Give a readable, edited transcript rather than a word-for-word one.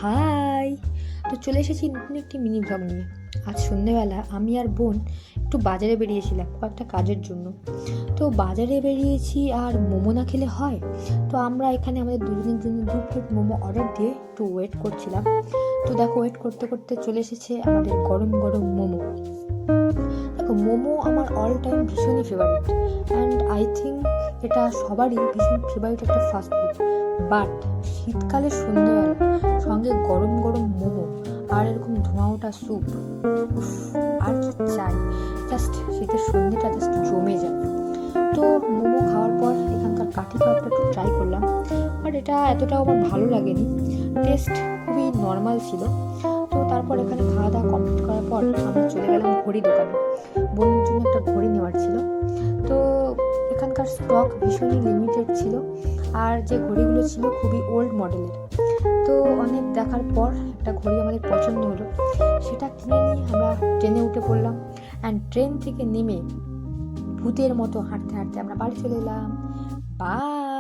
High! তো চলে এসেছি নতুন একটি মিনি ভ্লগ নিয়ে। আজ সন্ধ্যেবেলা আমি আর বোন একটু বাজারে বেরিয়েছিলাম কয়েকটা কাজের জন্য। তো বাজারে বেরিয়েছি আর মোমো না খেলে হয়? তো আমরা এখানে আমাদের দুজনের জন্য 2 প্লেট মোমো অর্ডার দিয়ে একটু ওয়েট করছিলাম। তো দেখো, ওয়েট করতে করতে চলে এসেছে আমাদের গরম গরম মোমো। দেখো, মোমো আমার অল টাইম ভীষণই ফেভারিট, অ্যান্ড আই থিঙ্ক এটা সবারই ভীষণ ফেভারিট একটা ফাস্ট ফুড। বাট শীতকালে সন্ধ্যেবেলা সঙ্গে গরম গরম মোমো আর এরকম ধোঁয়া ওঠা স্যুপ, আর কি চাই! জাস্ট শীতের সন্ধ্যেটা জাস্ট জমে যায়। তো মোমো খাওয়ার পর এখানকার কাঠি কাপটা একটু ট্রাই করলাম, বাট এটা এতটাও আমার ভালো লাগেনি। টেস্ট খুবই নর্মাল ছিল। তো তারপর এখানে খাওয়া দাওয়া কমপ্লিট করার পর আমরা চলে গেলাম ঘড়ি দোকানে। বোনের জন্য একটা ঘড়ি নেওয়ার ছিল। তো এখানকার স্টক ভীষণই লিমিটেড ছিল, আর যে ঘড়িগুলো ছিল খুবই ওল্ড মডেলের। তো অনেক দেখার পর একটা ঘড়ি আমাদের পছন্দ হলো, সেটা কিনে নিয়ে আমরা ট্রেনে উঠে পড়লাম। অ্যান্ড ট্রেন থেকে নেমে ভূতের মতো হাঁটতে হাঁটতে আমরা বাড়ি চলে এলাম। বাই।